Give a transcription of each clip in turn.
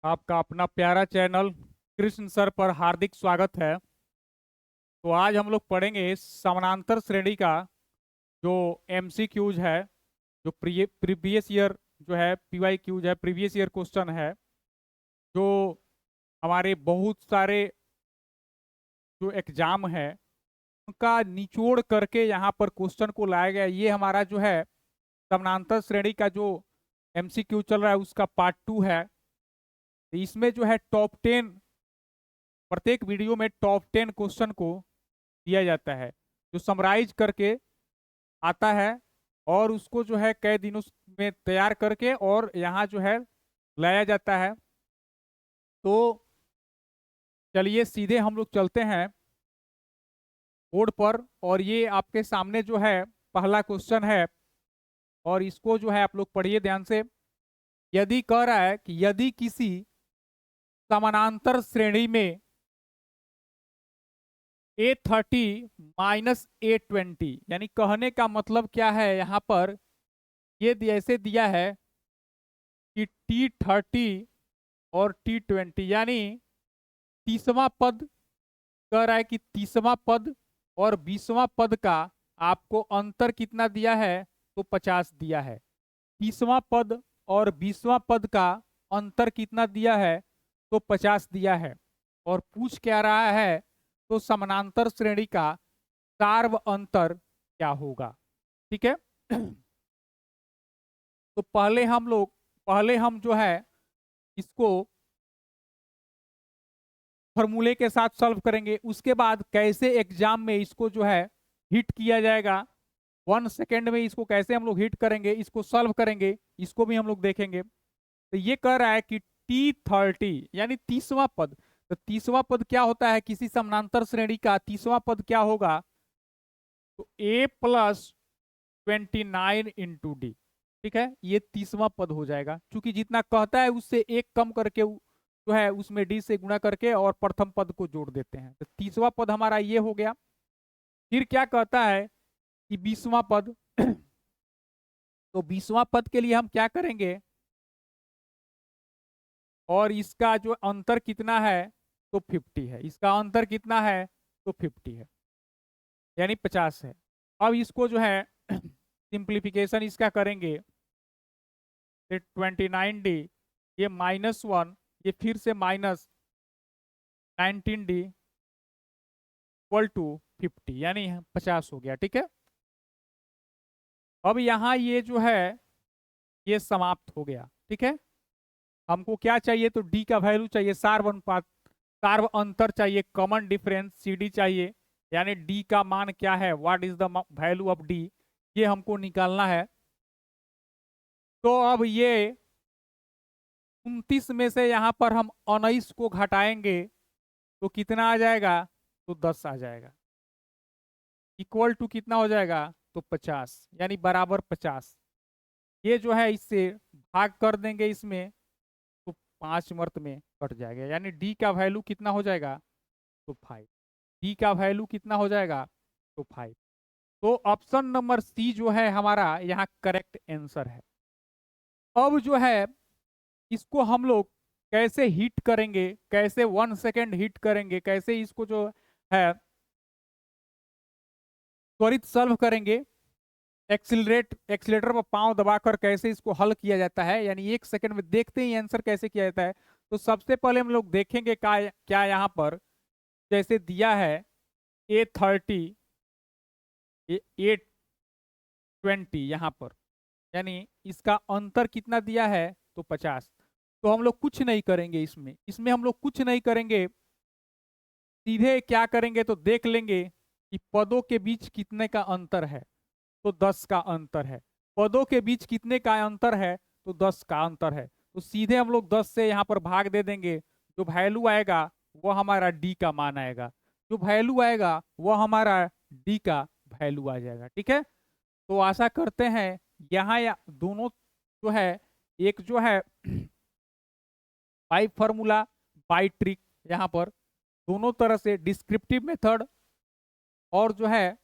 आपका अपना प्यारा चैनल कृष्ण सर पर हार्दिक स्वागत है। तो आज हम लोग पढ़ेंगे समानांतर श्रेणी का जो एमसीक्यूज है, जो प्रीवियस ईयर जो है पीवाई क्यूज है, प्रीवियस ईयर क्वेश्चन है, जो हमारे बहुत सारे जो एग्जाम है उनका निचोड़ करके यहाँ पर क्वेश्चन को लाया गया। ये हमारा जो है समानांतर श्रेणी का जो एमसीक्यू चल रहा है उसका पार्ट 2 है। तो इसमें जो है टॉप 10, प्रत्येक वीडियो में टॉप 10 क्वेश्चन को दिया जाता है जो समराइज करके आता है, और उसको जो है कई दिनों में तैयार करके और यहाँ जो है लाया जाता है। तो चलिए सीधे हम लोग चलते हैं बोर्ड पर, और ये आपके सामने जो है पहला क्वेश्चन है, और इसको जो है आप लोग पढ़िए ध्यान से। यदि कह रहा है कि यदि किसी समानांतर श्रेणी में A30 माइनस A20, यानी कहने का मतलब क्या है, यहाँ पर ये ऐसे दिया है कि T30 और T20, यानी 30वां पद, कह रहा है कि 30वां पद और 20वां पद का आपको अंतर कितना दिया है, तो 50 दिया है। 30वां पद और 20वां पद का अंतर कितना दिया है, तो 50 दिया है। और पूछ क्या रहा है, तो समानांतर श्रेणी का सार्व अंतर क्या होगा। ठीक है। तो पहले हम जो है इसको फॉर्मूले के साथ सॉल्व करेंगे, उसके बाद कैसे एग्जाम में इसको जो है हिट किया जाएगा, 1 सेकेंड में इसको कैसे हम लोग हिट करेंगे, इसको सॉल्व करेंगे, इसको भी हम लोग देखेंगे। तो ये कह रहा है कि T30 यानी 30वां पद, तो 30वां पद क्या होता है, किसी समानांतर श्रेणी का 30वां पद क्या होगा, तो A+29 × D। ठीक है, ये 30वां पद हो जाएगा, क्योंकि जितना कहता है उससे एक कम करके जो है उसमें D से गुणा करके और प्रथम पद को जोड़ देते हैं। तो 30वां पद हमारा ये हो गया। फिर क्या कहता है कि 20वां पद। तो 20वां पद के लिए हम क्या करेंगे, और इसका जो अंतर कितना है, तो 50 है। इसका अंतर कितना है, तो 50 है, यानी 50 है। अब इसको जो है सिंप्लीफिकेशन इसका करेंगे, 29D, ये -1, ये फिर से -19D इक्वल टू 50, यानी 50 हो गया। ठीक है। अब यहाँ ये जो है ये समाप्त हो गया। ठीक है। हमको क्या चाहिए, तो D का वैल्यू चाहिए, सार्व अनुपात, सार्व अंतर चाहिए, कॉमन डिफरेंस CD चाहिए, यानी D का मान क्या है, what is the value of D, ये हमको निकालना है। तो अब ये 29 में से यहाँ पर हम 19 को घटाएंगे तो कितना आ जाएगा, तो 10 आ जाएगा, इक्वल टू कितना हो जाएगा, तो 50, यानी बराबर 50। ये जो है इससे भाग कर देंगे इसमें, तो 5 में कट जाएगा, यानी D का वैल्यू कितना हो जाएगा, तो 5। D का वैल्यू कितना हो जाएगा, तो 5। तो ऑप्शन नंबर C जो है हमारा यहाँ करेक्ट आंसर है। अब जो है इसको हम लोग कैसे हिट करेंगे, कैसे 1 सेकेंड हिट करेंगे, कैसे इसको जो है त्वरित सॉल्व करेंगे, एक्सीलरेटर पर पांव दबाकर कैसे इसको हल किया जाता है, यानी 1 सेकेंड में देखते ही आंसर कैसे किया जाता है। तो सबसे पहले हम लोग देखेंगे क्या यहाँ पर जैसे दिया है A30, A20 यहाँ पर, यानी इसका अंतर कितना दिया है, तो 50। तो हम लोग कुछ नहीं करेंगे, इसमें हम लोग कुछ नहीं करेंगे, सीधे क्या करेंगे, तो देख लेंगे कि पदों के बीच कितने का अंतर है, तो 10 का अंतर है। पदों के बीच कितने का अंतर है, तो 10 का अंतर है। तो सीधे हम लोग 10 से यहाँ पर भाग दे देंगे, जो वैल्यू आएगा वो हमारा D का मान आएगा, जो वैल्यू आएगा वो हमारा D का वैल्यू आ जाएगा। ठीक है। तो आशा करते हैं यहाँ या दोनों जो है, एक जो है बाई फॉर्मूला, बाई ट्रिक, यहाँ पर दोनों तरह से डिस्क्रिप्टिव मेथड और जो है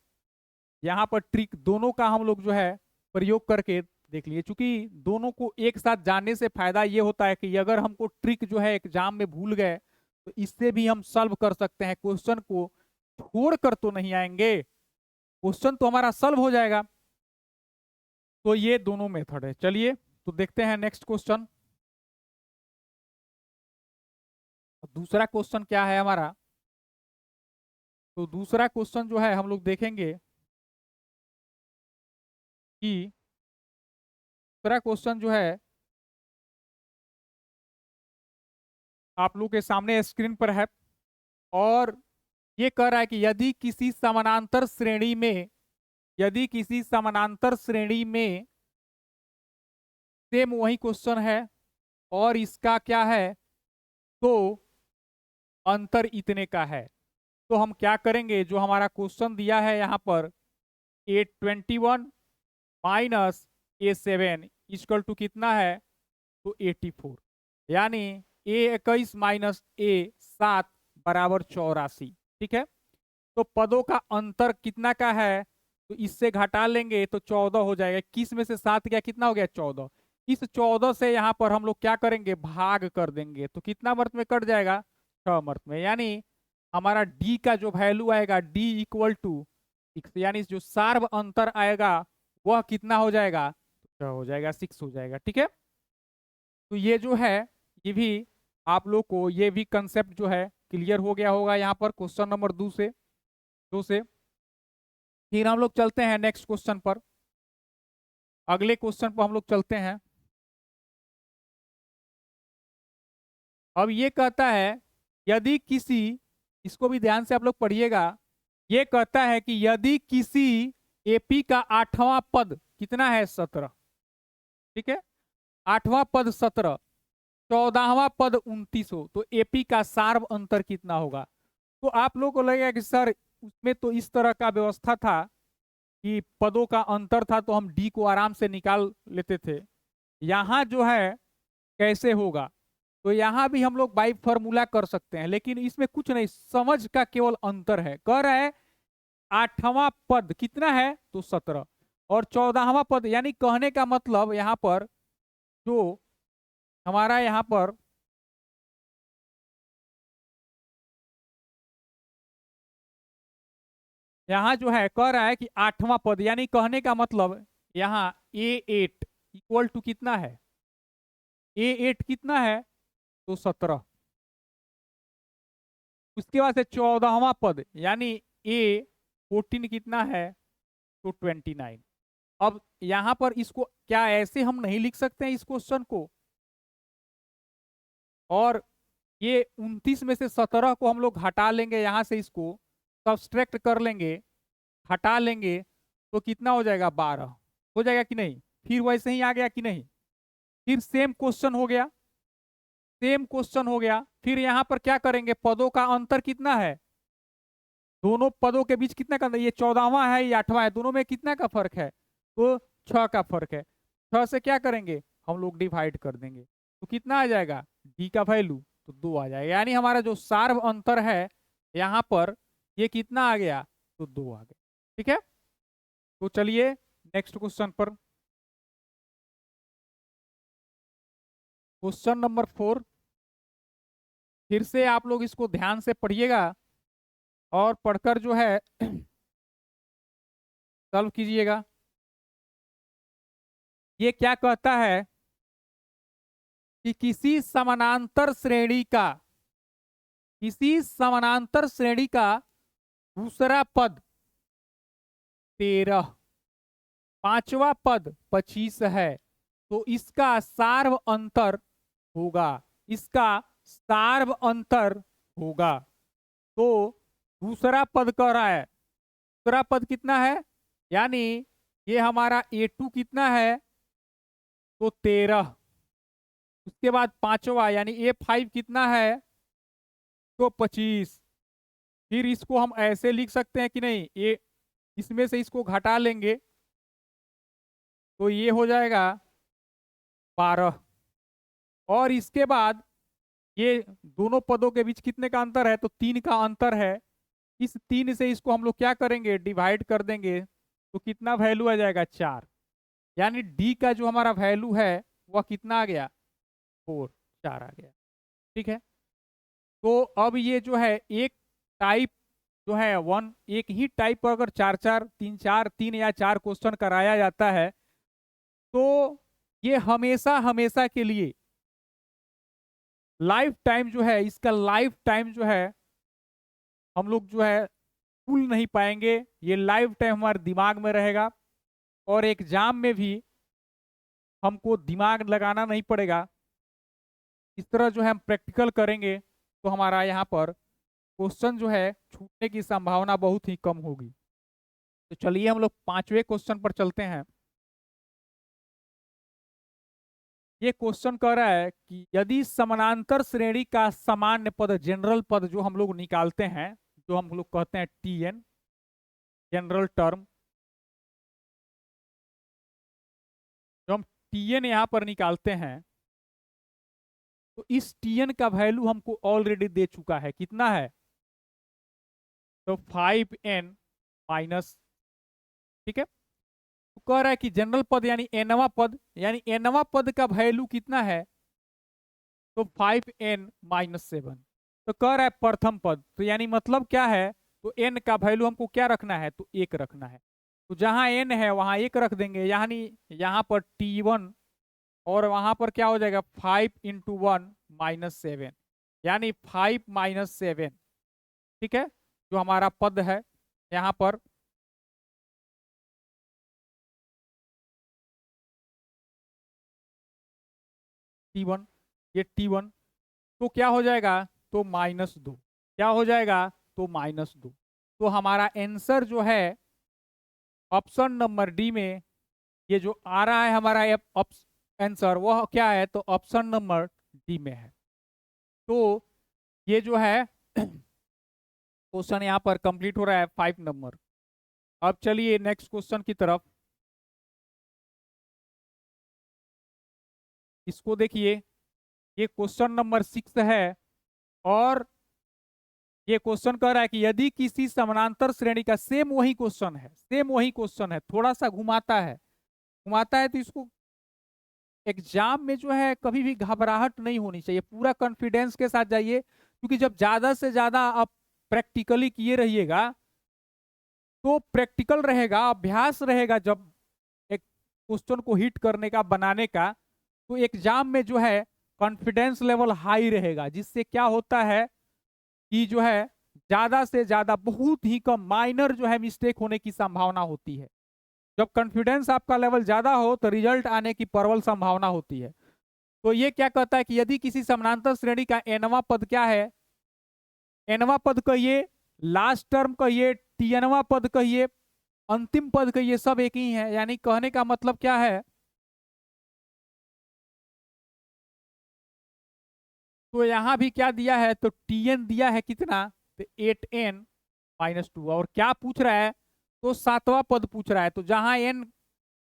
यहाँ पर ट्रिक, दोनों का हम लोग जो है प्रयोग करके देख लीजिए, चूंकि दोनों को एक साथ जानने से फायदा ये होता है कि अगर हमको ट्रिक जो है एग्जाम में भूल गए तो इससे भी हम सॉल्व कर सकते हैं, क्वेश्चन को छोड़ कर तो नहीं आएंगे, क्वेश्चन तो हमारा सॉल्व हो जाएगा। तो ये दोनों मेथड है। चलिए तो देखते हैं नेक्स्ट क्वेश्चन। दूसरा क्वेश्चन क्या है हमारा, तो दूसरा क्वेश्चन जो है हम लोग देखेंगे कि दूसरा क्वेश्चन जो है आप लोग के सामने स्क्रीन पर है, और ये कह रहा है कि यदि किसी समानांतर श्रेणी में, यदि किसी समानांतर श्रेणी में, सेम वही क्वेश्चन है और इसका क्या है, तो अंतर इतने का है। तो हम क्या करेंगे, जो हमारा क्वेश्चन दिया है यहाँ पर A21 minus A7 equal to कितना है, तो 84, यानी A21 माइनस A7 बराबर 84। ठीक है, तो पदों का अंतर कितना का है, तो इससे घटा लेंगे तो 14 हो जाएगा। 21 में से 7 गया, कितना हो गया, 14। इस 14 से यहाँ पर हम लोग क्या करेंगे, भाग कर देंगे, तो कितना मर्त में कट जाएगा, 6 मर्त में, यानी हमारा डी का जो वैल्यू आएगा डी इक्वल टू 6, यानी जो सार्व अंतर आएगा वह कितना हो जाएगा, 6 हो जाएगा, 6 हो जाएगा। ठीक है, तो ये जो है, ये भी आप लोग को ये भी कंसेप्ट जो है क्लियर हो गया होगा यहाँ पर क्वेश्चन नंबर 2 से। फिर हम लोग चलते हैं नेक्स्ट क्वेश्चन पर, अगले क्वेश्चन पर हम लोग चलते हैं। अब ये कहता है यदि किसी, इसको भी ध्यान से आप लोग पढ़िएगा, ये कहता है कि यदि किसी एपी का 8वां पद कितना है, 17। ठीक है, 8वां पद 17, 14वां पद 29 हो, तो एपी का सार्व अंतर कितना होगा। तो आप लोग को लगेगा कि सर उसमें तो इस तरह का व्यवस्था था कि पदों का अंतर था तो हम डी को आराम से निकाल लेते थे, यहाँ जो है कैसे होगा। तो यहाँ भी हम लोग बाई फॉर्मूला कर सकते हैं, लेकिन इसमें कुछ नहीं, समझ का केवल अंतर है। कह रहा है 8वां पद कितना है, तो 17, और 14वां पद, यानी कहने का मतलब यहाँ पर जो हमारा यहाँ पर यहाँ जो है कह रहा है कि 8वां पद, यानी कहने का मतलब यहाँ A8 इक्वल टू कितना है, A8 कितना है, तो 17। उसके बाद से 14वां पद यानी A14 कितना है, तो 29। अब यहां पर इसको क्या ऐसे हम नहीं लिख सकते हैं इस क्वेश्चन को, और ये 29 में से 17 को हम लोग हटा लेंगे, यहां से इसको सब्सट्रैक्ट कर लेंगे, हटा लेंगे, तो कितना हो जाएगा, 12 हो जाएगा कि नहीं। फिर वैसे ही आ गया कि नहीं, फिर सेम क्वेश्चन हो गया, सेम क्वेश्चन हो गया। फिर यहाँ पर क्या करेंगे, पदों का अंतर कितना है, दोनों पदों के बीच कितना का अंतर, ये 14वां है, ये 8वां है, दोनों में कितना का फर्क है, तो 6 का फर्क है। 6 से क्या करेंगे, हम लोग डिवाइड कर देंगे, तो कितना आ जाएगा, डी का वैल्यू तो 2 आ जाएगा, यानी हमारा जो सार्व अंतर है यहाँ पर ये कितना आ गया, तो 2 आ गया। ठीक है, तो चलिए नेक्स्ट क्वेश्चन पर, क्वेश्चन नंबर 4। फिर से आप लोग इसको ध्यान से पढ़िएगा और पढ़कर जो है सॉल्व कीजिएगा। ये क्या कहता है कि किसी समानांतर श्रेणी का, किसी समानांतर श्रेणी का दूसरा पद 13, 5वां पद 25 है, तो इसका सार्व अंतर होगा, इसका सार्व अंतर होगा। तो दूसरा पद कह रहा है, दूसरा पद कितना है, यानी ये हमारा A2 कितना है, तो 13, उसके बाद 5वां यानी A5 कितना है, तो 25। फिर इसको हम ऐसे लिख सकते हैं कि नहीं, ये इसमें से इसको घटा लेंगे तो ये हो जाएगा 12, और इसके बाद ये दोनों पदों के बीच कितने का अंतर है, तो 3 का अंतर है। इस 3 से इसको हम लोग क्या करेंगे, डिवाइड कर देंगे, तो कितना वैल्यू आ जाएगा, 4। यानी डी का जो हमारा वैल्यू है वह कितना आ गया, 4, 4 आ गया। ठीक है, तो अब ये जो है एक टाइप जो है वन, एक ही टाइप पर अगर तीन या चार क्वेश्चन कराया जाता है तो ये हमेशा हमेशा के लिए लाइफ टाइम जो है, इसका लाइफ टाइम जो है हम लोग जो है भूल नहीं पाएंगे। ये लाइफ टाइम हमारे दिमाग में रहेगा और एग्जाम में भी हमको दिमाग लगाना नहीं पड़ेगा। इस तरह जो है हम प्रैक्टिकल करेंगे तो हमारा यहाँ पर क्वेश्चन जो है छूटने की संभावना बहुत ही कम होगी। तो चलिए हम लोग पांचवें क्वेश्चन पर चलते हैं। ये क्वेश्चन कह रहा है कि यदि समानांतर श्रेणी का सामान्य पद, जनरल पद जो हम लोग निकालते हैं, जो हम लोग कहते हैं टीएन, जनरल टर्म, जो हम टीएन यहां पर निकालते हैं तो इस टीएन का वैल्यू हमको ऑलरेडी दे चुका है। कितना है, तो 5n माइनस। ठीक है, तो कह रहा है कि जनरल पद यानी एनवा पद, यानी एनवा पद का वैल्यू कितना है, तो 5n माइनस 7। तो कह रहा है प्रथम पद, तो यानी मतलब क्या है, तो n का वैल्यू हमको क्या रखना है, तो 1 रखना है। तो जहां n है वहां 1 रख देंगे, यानी यहाँ पर t1 और वहां पर क्या हो जाएगा 5 इंटू 1 माइनस 7, यानी 5 माइनस 7। ठीक है, जो हमारा पद है यहाँ पर t1, ये t1, तो क्या हो जाएगा, तो -2। क्या हो जाएगा, तो -2। तो हमारा आंसर जो है ऑप्शन नंबर डी में, ये जो आ रहा है हमारा आंसर वह क्या है, तो ऑप्शन नंबर डी में है। तो ये जो है क्वेश्चन यहाँ पर कंप्लीट हो रहा है 5 नंबर। अब चलिए नेक्स्ट क्वेश्चन की तरफ। इसको देखिए, ये क्वेश्चन नंबर 6 है और ये क्वेश्चन कह रहा है कि यदि किसी समानांतर श्रेणी का, सेम वही क्वेश्चन है, सेम वही क्वेश्चन है, थोड़ा सा घुमाता है, घुमाता है। तो इसको एग्जाम में जो है कभी भी घबराहट नहीं होनी चाहिए, पूरा कॉन्फिडेंस के साथ जाइए, क्योंकि जब ज्यादा से ज्यादा आप प्रैक्टिकली किए रहिएगा तो प्रैक्टिकल रहेगा, अभ्यास रहेगा, जब एक क्वेश्चन को हिट करने का, बनाने का, तो एग्जाम में जो है कॉन्फिडेंस लेवल हाई रहेगा, जिससे क्या होता है कि जो है ज्यादा से ज्यादा, बहुत ही कम माइनर जो है मिस्टेक होने की संभावना होती है। जब कॉन्फिडेंस आपका लेवल ज्यादा हो तो रिजल्ट आने की प्रबल संभावना होती है। तो ये क्या कहता है कि यदि किसी समानांतर श्रेणी का एनवा पद क्या है, एनवा पद कहिए, लास्ट टर्म कहिए, टीएनवा पद कहिए, अंतिम पद कहिए, सब एक ही है। यानी कहने का मतलब क्या है, तो यहां भी क्या दिया है, तो टीएन दिया है कितना, तो 8n माइनस 2। और क्या पूछ रहा है, तो सातवां पद पूछ रहा है। तो जहां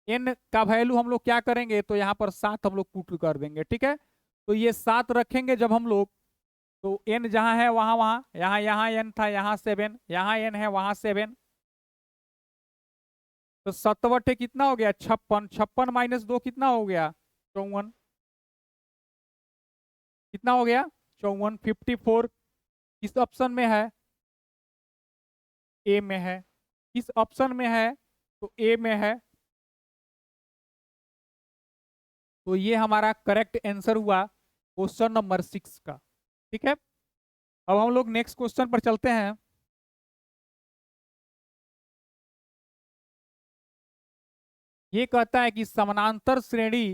n का वैल्यू हम लोग क्या करेंगे, तो यहाँ पर 7 हम लोग पुट कर देंगे। ठीक है, तो ये 7 रखेंगे जब हम लोग, तो n जहां है वहां वहां, यहाँ n था, यहाँ 7, यहाँ n है वहां 7, तो 7 कितना हो गया, 56। 56 माइनस 2 कितना हो गया, 54। कितना हो गया, 54। 54 किस ऑप्शन में है, ए में है। किस ऑप्शन में है, तो ए में है। तो ये हमारा करेक्ट आंसर हुआ क्वेश्चन नंबर 6 का। ठीक है, अब हम लोग नेक्स्ट क्वेश्चन पर चलते हैं। ये कहता है कि समानांतर श्रेणी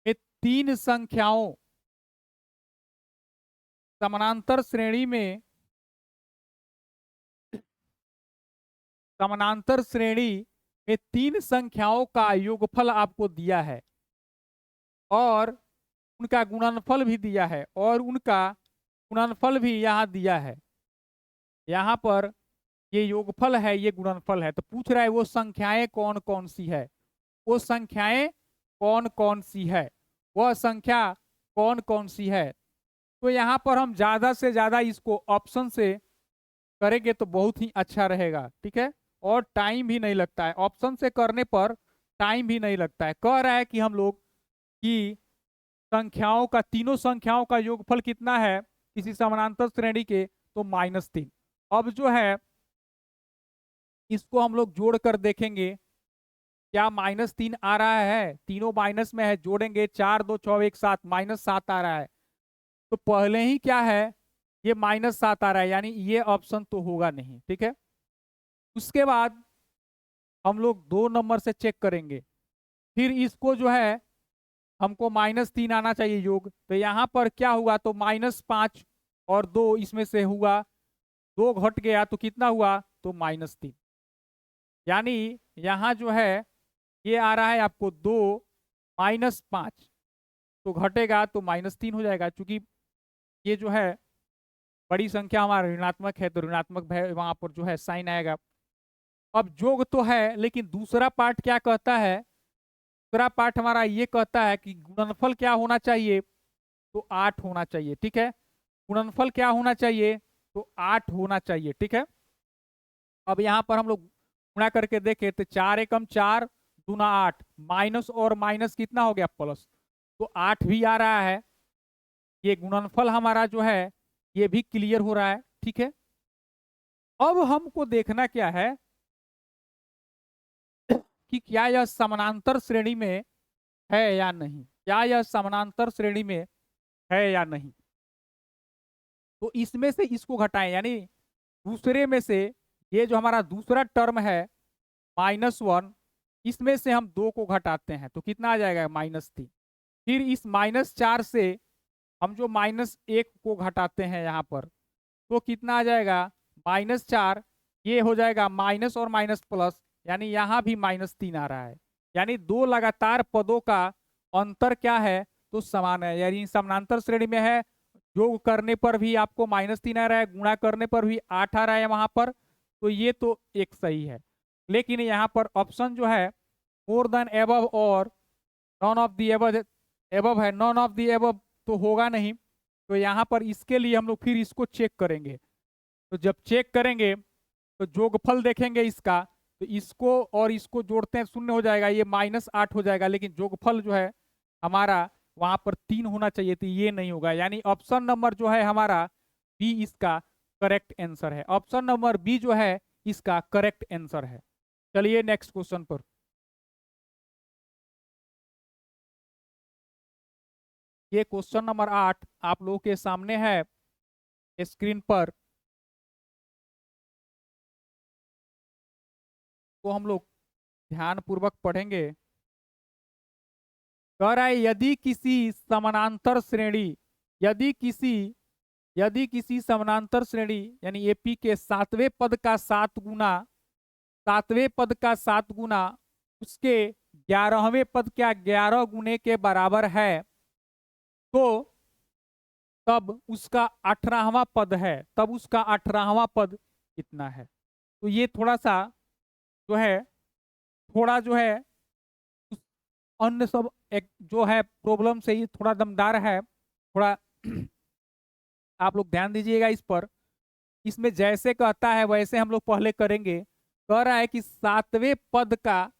में तीन संख्याओं, समानांतर श्रेणी में, समानांतर श्रेणी में तीन संख्याओं का योगफल आपको दिया है और उनका गुणनफल भी दिया है, और उनका गुणनफल भी यहाँ दिया है। यहाँ पर ये योगफल है, ये गुणनफल है। तो पूछ रहा है वो संख्याएं कौन कौन सी है, वो संख्याएं कौन कौन सी है, वह संख्या कौन कौन सी है। तो यहाँ पर हम ज्यादा से ज्यादा इसको ऑप्शन से करेंगे तो बहुत ही अच्छा रहेगा। ठीक है, और टाइम भी नहीं लगता है। ऑप्शन से करने पर टाइम भी नहीं लगता है। कह रहा है कि हम लोग कि संख्याओं का, तीनों संख्याओं का योगफल कितना है किसी समानांतर श्रेणी के, तो -3। अब जो है इसको हम लोग जोड़ कर देखेंगे, क्या -3 आ रहा है, तीनों माइनस में है, जोड़ेंगे 4 2 6 1 7, -7 आ रहा है। तो पहले ही क्या है, ये -7 आ रहा है, यानी ये ऑप्शन तो होगा नहीं। ठीक है, उसके बाद हम लोग 2 नंबर से चेक करेंगे, फिर इसको जो है हमको -3 आना चाहिए योग, तो यहाँ पर क्या हुआ, तो -5 और 2 इसमें से हुआ, 2 घट गया तो कितना हुआ, तो -3। यानी यहाँ जो है ये आ रहा है आपको 2 -5, तो घटेगा तो -3 हो जाएगा। क्योंकि ये जो है बड़ी संख्या हमारा ऋणात्मक है, तो ऋणात्मक वहां पर जो है साइन आएगा। अब जोग तो है, लेकिन दूसरा पार्ट क्या कहता है, दूसरा पार्ट हमारा ये कहता है कि गुणनफल क्या होना चाहिए, तो 8 होना चाहिए। ठीक है, गुणनफल क्या होना चाहिए, तो 8 होना चाहिए। ठीक है, अब यहाँ पर हम लोग गुणा करके देखें तो 4 एकम 4 दूना 8, माइनस और माइनस कितना हो गया, प्लस, तो 8 भी आ रहा है। ये गुणनफल हमारा जो है ये भी क्लियर हो रहा है। ठीक है, अब हमको देखना क्या है कि क्या यह समानांतर श्रेणी में है या नहीं, क्या यह समानांतर श्रेणी में है या नहीं। तो इसमें से इसको घटाएं, यानी दूसरे में से ये जो हमारा दूसरा टर्म है -1, इसमें से हम 2 को घटाते हैं तो कितना आ जाएगा, -3। फिर इस -4 से हम जो -1 को घटाते हैं यहाँ पर, तो कितना आ जाएगा, -4, ये हो जाएगा माइनस और माइनस प्लस, यानी यहाँ भी -3 आ रहा है। यानी 2 लगातार पदों का अंतर क्या है, तो समान है, यानी समानांतर श्रेणी में है। योग करने पर भी आपको -3 आ रहा है, गुणा करने पर भी 8 आ रहा है वहां पर, तो ये तो एक सही है। लेकिन यहाँ पर ऑप्शन जो है मोर देन एबव और none of the above, above है, नॉन ऑफ दी एबव तो होगा नहीं। तो यहाँ पर इसके लिए हम लोग फिर इसको चेक करेंगे। तो जब चेक करेंगे तो जोगफल देखेंगे इसका, तो इसको और इसको जोड़ते हैं 0 हो जाएगा, ये -8 हो जाएगा। लेकिन जोगफल जो है हमारा वहां पर 3 होना चाहिए, तो ये नहीं होगा। यानी ऑप्शन नंबर जो है हमारा बी इसका करेक्ट आंसर है। ऑप्शन नंबर बी जो है इसका करेक्ट आंसर है। चलिए नेक्स्ट क्वेश्चन पर। ये क्वेश्चन नंबर 8 आप लोगों के सामने है स्क्रीन पर, तो हम लोग ध्यान पूर्वक पढ़ेंगे। कह रहा है यदि किसी समानांतर श्रेणी, यदि किसी यदि किसी समानांतर श्रेणी यानी एपी के 7वें पद का 7 गुना, 7वें पद का 7 गुना उसके 11वें पद का 11 गुने के बराबर है, तो तब उसका 18वां पद है, तब उसका 18वां पद कितना है। तो ये थोड़ा सा जो है, थोड़ा जो है उस अन्य सब एक जो है प्रॉब्लम से ही थोड़ा दमदार है, थोड़ा आप लोग ध्यान दीजिएगा इस पर। इसमें जैसे कहता है वैसे हम लोग पहले करेंगे। कह रहा है कि 7वें पद का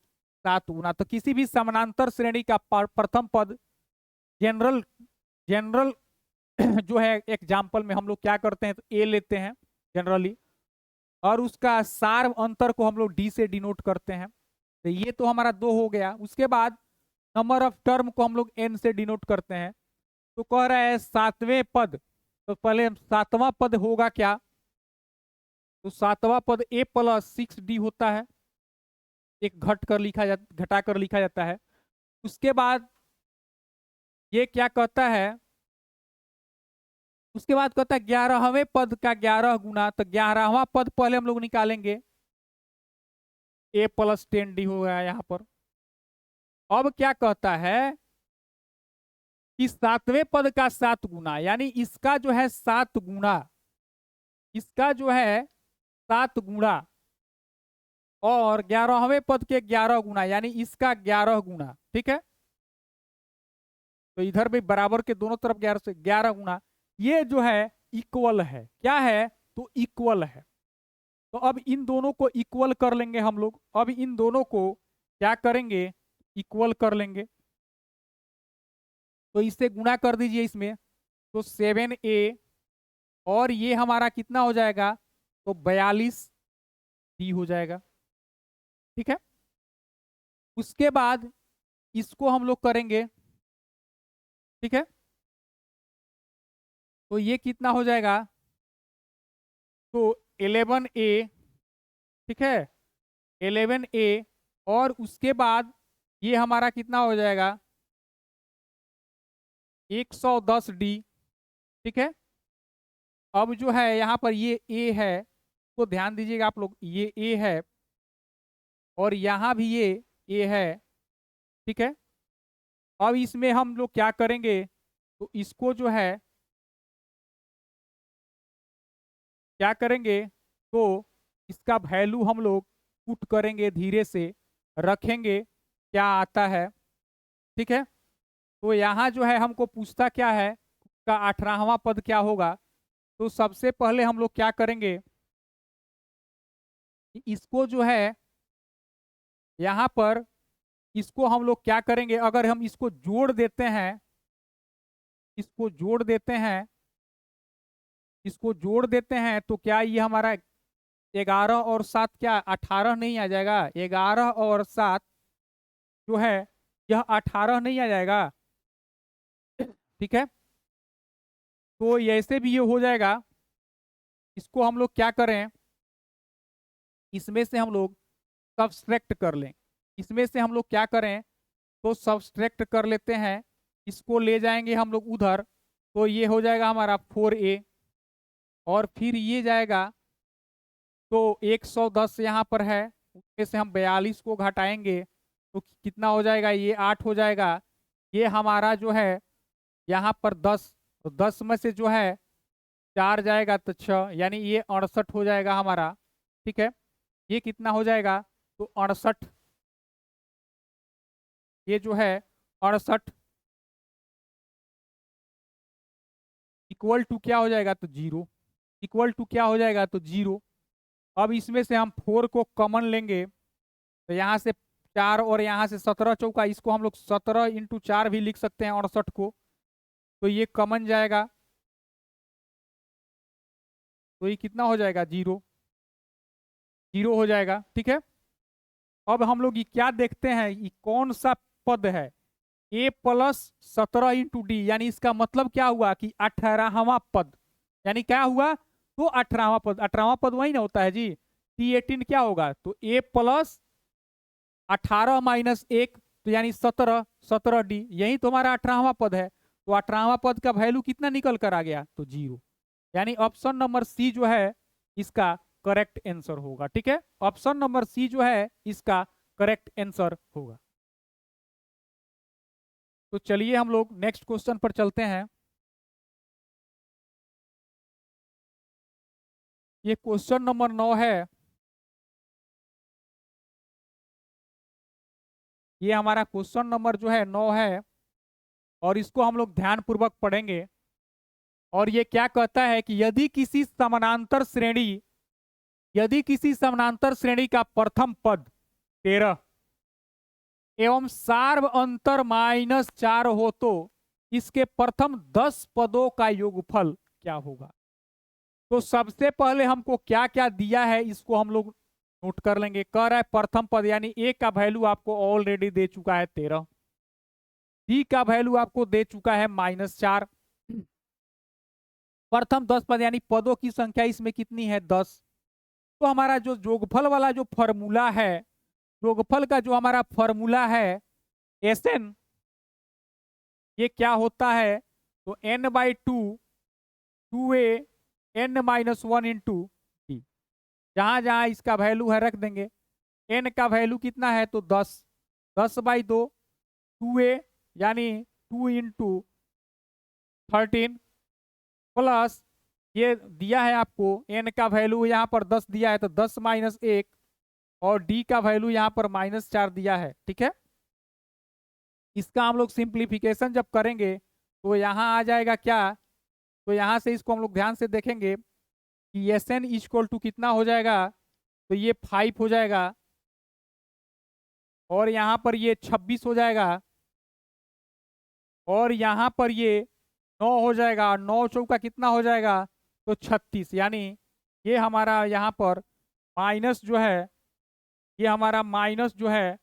7 गुना, तो किसी भी समानांतर श्रेणी का प्रथम पद जनरल, जनरल जो है एग्जाम्पल में हम लोग क्या करते हैं, तो ए लेते हैं जनरली, और उसका सार अंतर को हम लोग डी से डिनोट करते हैं। तो ये तो हमारा 2 हो गया। उसके बाद नंबर ऑफ टर्म को हम लोग एन से डिनोट करते हैं। तो कह रहा है 7वें पद, तो पहले 7वां पद होगा क्या, तो 7वां पद a + 6d होता है, एक घटा कर लिखा जाता है। उसके बाद ये क्या कहता है, उसके बाद कहता है 11वें पद का 11 गुना, तो 11वां पद पहले हम लोग निकालेंगे, a + 10d हो गया यहाँ पर। अब क्या कहता है कि 7वें पद का 7 गुना, यानी इसका जो है 7 गुना, इसका जो है 7 गुना, और 11वें पद के 11 गुना, यानी इसका 11 गुना। ठीक है, तो इधर भी बराबर के दोनों तरफ 11 से 11 गुना, ये जो है इक्वल है, क्या है, तो इक्वल है। तो अब इन दोनों को इक्वल कर लेंगे हम लोग। अब इन दोनों को क्या करेंगे, इक्वल कर लेंगे, तो इससे गुणा कर दीजिए इसमें, तो 7a और ये हमारा कितना हो जाएगा, तो 42d हो जाएगा। ठीक है, उसके बाद इसको हम लोग करेंगे। ठीक है, तो ये कितना हो जाएगा, तो 11a। ठीक है, 11a और उसके बाद ये हमारा कितना हो जाएगा, 110d। ठीक है, अब जो है यहाँ पर ये a है, तो ध्यान दीजिएगा आप लोग, ये a है और यहाँ भी ये a है। ठीक है, अब इसमें हम लोग क्या करेंगे, तो इसको जो है क्या करेंगे, तो इसका वैल्यू हम लोग पुट करेंगे, धीरे से रखेंगे क्या आता है। ठीक है, तो यहाँ जो है हमको पूछता क्या है, का 18वां पद क्या होगा। तो सबसे पहले हम लोग क्या करेंगे, इसको जो है यहाँ पर इसको हम लोग क्या करेंगे, अगर हम इसको जोड़ देते हैं, इसको जोड़ देते हैं, इसको जोड़ देते हैं, तो क्या ये हमारा 11 और 7 क्या 18 नहीं आ जाएगा, 11 और 7 जो है यह 18 नहीं आ जाएगा। ठीक है, तो ऐसे भी ये हो जाएगा। इसको हम लोग क्या करें, इसमें से हम लोग सबट्रैक्ट कर लें, इसमें से हम लोग क्या करें, तो सबट्रैक्ट कर लेते हैं, इसको ले जाएंगे हम लोग उधर, तो ये हो जाएगा हमारा 4a और फिर ये जाएगा, तो 110 यहाँ पर है, उसमें से हम 42 को घटाएंगे तो कितना हो जाएगा, ये 8 हो जाएगा। ये हमारा जो है यहाँ पर 10, तो 10 में से जो है 4 जाएगा तो 6, यानी ये 68 हो जाएगा हमारा। ठीक है, ये कितना हो जाएगा, तो 68, ये जो है 68 इक्वल टू क्या हो जाएगा, तो 0, इक्वल टू क्या हो जाएगा, तो 0। अब इसमें से हम 4 को कॉमन लेंगे, तो यहाँ से 4 और यहाँ से 17 चौका, इसको हम लोग 17 × 4 भी लिख सकते हैं 68 को, तो ये कॉमन जाएगा, तो ये कितना हो जाएगा, 0, 0 हो जाएगा। ठीक है, अब हम लोग ये क्या देखते हैं, ये कौन सा पद है, a+17 × d, यानी इसका मतलब क्या हुआ कि 18वां पद, यानी क्या हुआ, तो 18वां पद, 18वां पद वही ना होता है जी। T18 क्या होगा, तो a+18 - 1, तो यानी 17, 17d, यही तो हमारा 18वां पद है। तो 18वां पद का वैल्यू कितना निकल कर आ गया, तो 0, यानी ऑप्शन नंबर सी जो है इसका करेक्ट आंसर होगा। ठीक है, ऑप्शन नंबर सी जो है इसका करेक्ट आंसर होगा। तो चलिए हम लोग नेक्स्ट क्वेश्चन पर चलते हैं। ये क्वेश्चन नंबर 9 है, ये हमारा क्वेश्चन नंबर जो है 9 है और इसको हम लोग ध्यान पूर्वक पढ़ेंगे। और ये क्या कहता है कि यदि किसी समानांतर श्रेणी का प्रथम पद 13 एवं सार्व अंतर -4 हो, तो इसके प्रथम 10 पदों का योगफल क्या होगा। तो सबसे पहले हमको क्या क्या दिया है इसको हम लोग नोट कर लेंगे। कह रहा है प्रथम पद, यानी ए का वैल्यू आपको ऑलरेडी दे चुका है 13, डी का वैल्यू आपको दे चुका है -4, प्रथम 10 पद यानी पदों की संख्या इसमें कितनी है, 10। तो हमारा जो योगफल वाला जो फॉर्मूला है, योगफल का जो हमारा फॉर्मूला है Sn, ये क्या होता है, तो n/2 2a n-1 into D, जहां जहां इसका वैल्यू है रख देंगे। n का वैल्यू कितना है, तो 10, 10/2 2a यानी 2 × 13 प्लस ये दिया है आपको n का वैल्यू यहाँ पर 10 दिया है, तो 10 - 1 और d का वैल्यू यहाँ पर -4 दिया है। ठीक है, इसका हम लोग सिंप्लीफिकेशन जब करेंगे तो यहाँ आ जाएगा क्या, तो यहाँ से इसको हम लोग ध्यान से देखेंगे कि Sn इक्वल टू कितना हो जाएगा, तो ये 5 हो जाएगा और यहाँ पर ये 26 हो जाएगा, और यहाँ पर ये 9 हो जाएगा, 9 चौका कितना हो जाएगा, तो 36। यानी ये हमारा यहाँ पर माइनस जो है, ये हमारा माइनस जो है,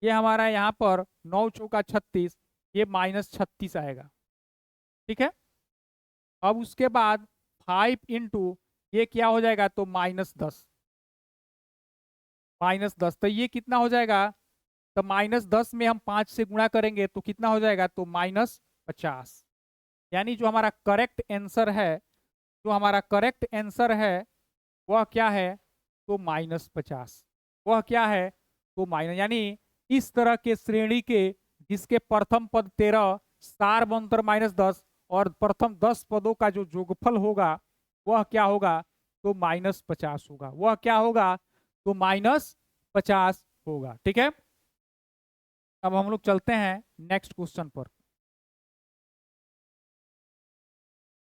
ये हमारा यहाँ पर 9 चौका 36, ये -36 आएगा। ठीक है। अब उसके बाद 5 इंटू ये क्या हो जाएगा, तो -10, -10। तो ये कितना हो जाएगा, तो -10 में हम 5 से गुणा करेंगे तो कितना हो जाएगा, तो -50। यानी जो हमारा करेक्ट आंसर है, जो हमारा करेक्ट आंसर है वह क्या है, तो -50। वह क्या है, तो माइनस, यानी इस तरह के श्रेणी के जिसके प्रथम पद 13, सार अंतर -10 और प्रथम 10 पदों का जो जोगफल होगा वह क्या होगा, तो -50 होगा। वह क्या होगा, तो -50 होगा। ठीक है। अब हम लोग चलते हैं नेक्स्ट क्वेश्चन पर।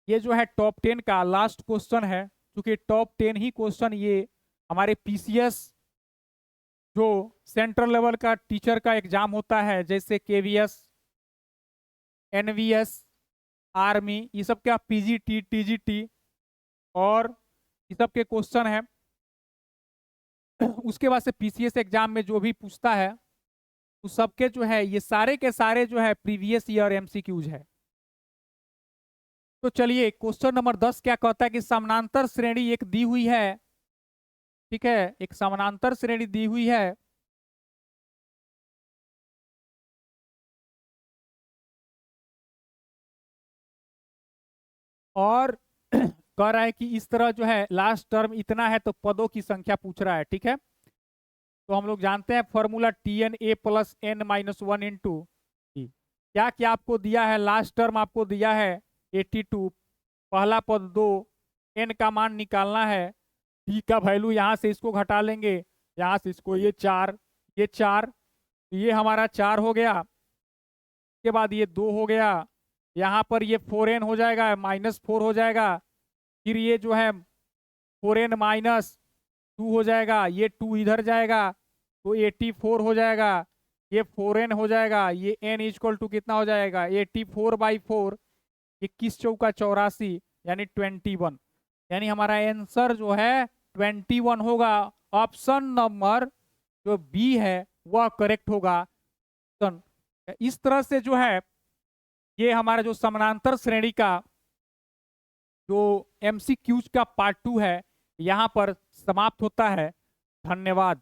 ये जो है टॉप 10 का लास्ट क्वेश्चन है, क्योंकि टॉप 10 ही क्वेश्चन ये हमारे पीसीएस जो सेंट्रल लेवल का टीचर का एग्जाम होता है, जैसे केवीएस, एनवीएस, आर्मी, ये सब क्या पीजीटी, टीजीटी और ये सब के क्वेश्चन है। उसके बाद से पीसीएस एग्जाम में जो भी पूछता है उस सबके जो है ये सारे के सारे जो है प्रीवियस ईयर एमसीक्यूज है। तो चलिए क्वेश्चन नंबर 10 क्या कहता है कि समानांतर श्रेणी एक दी हुई है। ठीक है, एक समानांतर श्रेणी दी हुई है और कह रहा है कि इस तरह जो है लास्ट टर्म इतना है, तो पदों की संख्या पूछ रहा है। ठीक है, तो हम लोग जानते हैं formula TN A + N-1 into T. क्या क्या आपको दिया है, लास्ट टर्म आपको दिया है 82, पहला पद 2, n का मान निकालना है, t का वैल्यू यहाँ से इसको घटा लेंगे, यहाँ से इसको, ये 4, ये 4, ये हमारा 4 हो गया। के बाद ये 2 हो गया, यहाँ पर ये 4n हो जाएगा, -4 हो जाएगा। फिर ये जो है 4n -2 हो जाएगा, ये 2 इधर जाएगा तो 84 हो जाएगा, ये 4n हो जाएगा, ये n = कितना हो जाएगा, 84/4, 21 चौका 84, यानी 21। यानी हमारा आंसर जो है 21 होगा। ऑप्शन नंबर जो बी है वह करेक्ट होगा। तो इस तरह से जो है ये हमारा जो समानांतर श्रेणी का जो एमसीक्यूज का पार्ट 2 है यहाँ पर समाप्त होता है। धन्यवाद।